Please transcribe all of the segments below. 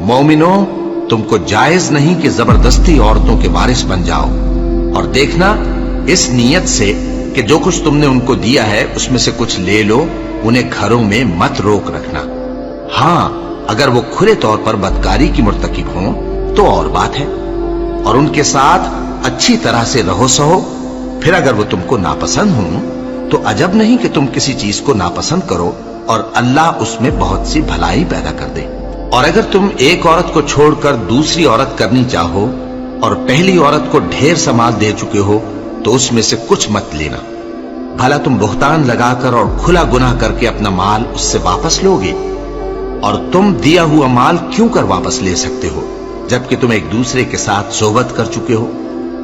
मोमिनो, तुमको जायज नहीं कि जबरदस्ती औरतों के वारिस बन जाओ, और देखना इस नीयत से कि जो कुछ तुमने उनको दिया है उसमें से कुछ ले लो, उन्हें घरों में मत रोक रखना। हाँ, अगर वो खुले तौर पर बदकारी की मुर्तकिब हों तो और बात है, और उनके साथ अच्छी तरह से रहो सहो। फिर अगर वो तुमको नापसंद हों तो अजब नहीं कि तुम किसी चीज को नापसंद करो और अल्लाह उसमें बहुत सी भलाई पैदा कर दे। और अगर तुम एक औरत को छोड़कर दूसरी औरत करनी चाहो और पहली औरत को ढेर सा माल दे चुके हो तो उसमें से कुछ मत लेना, भला तुम बुहतान लगाकर और खुला गुनाह करके अपना माल उससे वापस लोगे। और तुम दिया हुआ माल क्यों कर वापस ले सकते हो जबकि तुम एक दूसरे के साथ सोबत कर चुके हो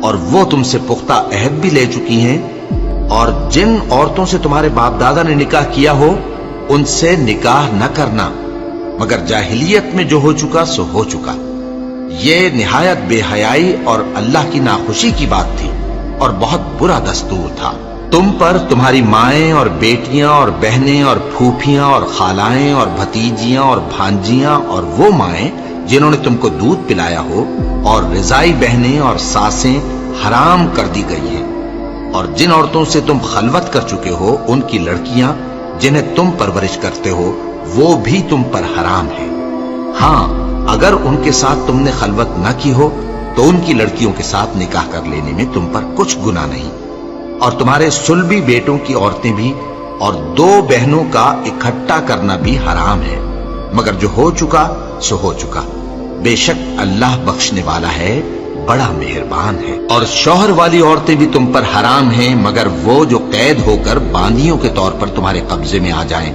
और वो तुमसे पुख्ता अहद भी ले चुकी हैं। और जिन औरतों से तुम्हारे बाप दादा ने निकाह किया हो उनसे निकाह न करना, मगर जाहिलियत में जो हो चुका सो हो चुका। ये निहायत बेहयाई और अल्लाह की नाखुशी की बात थी और बहुत बुरा दस्तूर था। तुम पर तुम्हारी माएं और बेटियां और बहनें और फूफियां और खालाएं और भतीजियां और भांजियां और वो माएं जिन्होंने तुमको दूध पिलाया हो और रिजाई बहनें और सासें हराम कर दी गई हैं। और जिन औरतों से तुम खलवत कर चुके हो उनकी लड़कियां जिन्हें तुम परवरिश करते हो वो भी तुम पर हराम है। हाँ, अगर उनके साथ तुमने खलवत न की हो तो उनकी लड़कियों के साथ निकाह कर लेने में तुम पर कुछ गुनाह नहीं। और तुम्हारे सुलभी बेटों की औरतें भी और दो बहनों का इकट्ठा करना भी हराम है, मगर जो हो चुका सो हो चुका। बेशक अल्लाह बख्शने वाला है, बड़ा मेहरबान है। और शौहर वाली औरतें भी तुम पर हराम हैं, मगर वो जो कैद होकर बांदियों के तौर पर तुम्हारे कब्जे में आ जाएं।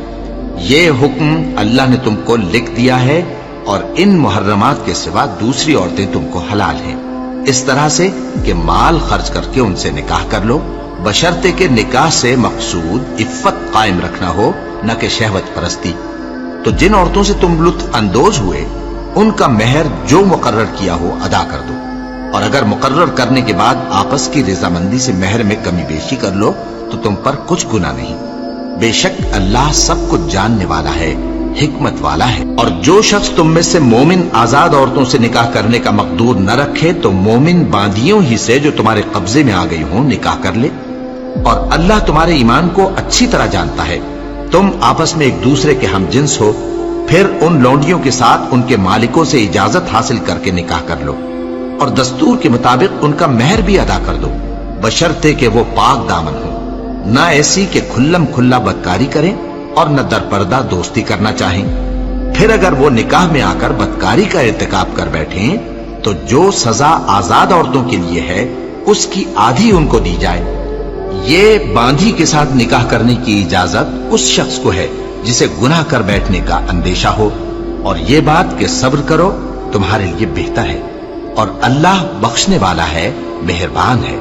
ये हुक्म अल्लाह ने तुमको लिख दिया है और इन मुहर्रमात के सिवा दूसरी औरतें तुमको हलाल हैं, इस तरह से कि माल खर्च करके उनसे निकाह कर लो, बशर्ते के निकाह से मकसूद इफ्फत कायम रखना हो, न कि शहवत परस्ती। तो जिन औरतों से तुम लुत्फ अंदोज हुए उनका मेहर जो मुकर्रर किया हो अदा कर दो। और अगर मुकर्रर करने के बाद आपस की रजामंदी से मेहर में कमी बेशी कर लो तो तुम पर कुछ गुनाह नहीं। बेशक अल्लाह सब कुछ जानने वाला है, हिकमत वाला है। और जो शख्स तुम में से मोमिन आजाद औरतों से निकाह करने का मकदूर न रखे तो मोमिन बांदियों ही से जो तुम्हारे कब्जे में आ गई हो निकाह कर ले। और अल्लाह तुम्हारे ईमान को अच्छी तरह जानता है। तुम आपस में एक दूसरे के हमजिन्स हो, फिर उन लौंडियों के साथ उनके मालिकों से इजाजत हासिल करके निकाह कर लो और दस्तूर के मुताबिक उनका मेहर भी अदा कर दो, बशर्ते कि वो पाक दामन हो, न ऐसी कि खुल्लम खुल्ला बदकारी करें और न दरपर्दा दोस्ती करना चाहें। फिर अगर वो निकाह में आकर बदकारी का इर्तिकाब कर बैठें तो जो सजा आजाद औरतों के लिए है उसकी आधी उनको दी जाए। ये बांधी के साथ निकाह करने की इजाजत उस शख्स को है जिसे गुनाह कर बैठने का अंदेशा हो, और ये बात कि सब्र करो तुम्हारे लिए बेहतर है, और अल्लाह बख्शने वाला है, मेहरबान है।